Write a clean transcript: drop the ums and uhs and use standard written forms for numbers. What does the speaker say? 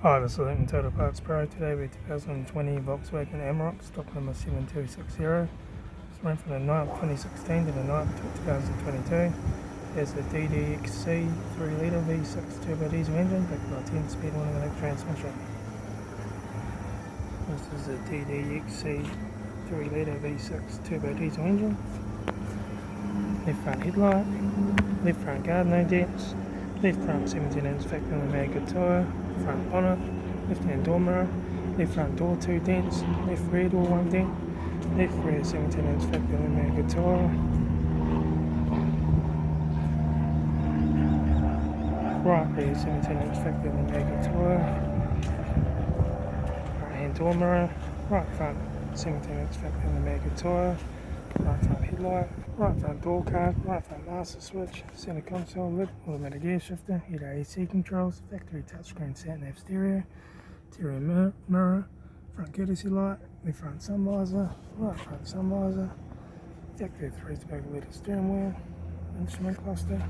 Hi, this is Litre Total Parts Pro. Today with 2020 Volkswagen Amarok, stock number 7260. It's run from the 9th 2016 to the 9th 2022. There's the DDXC 3-litre V6 turbo diesel engine backed by a 10-speed automatic transmission. This is the DDXC 3-litre V6 turbo diesel engine. Left front headlight, left front guard, no dents, left front 17-inch factory Amarok tyre, front bonnet, left hand door mirror, left front door 2 dents, left rear door 1 dent, left rear 17-inch factory Amarok tyre, right rear 17-inch factory Amarok tyre, right hand door mirror, right front 17-inch factory Amarok tyre, right front headlight, right front door card, right front master switch, centre console lid, automatic gear shifter, heated AC controls, factory touchscreen sat-nav stereo, interior mirror, front courtesy light, left front sun visor, right front sun visor, factory 3-spoke leather steering wheel, instrument cluster,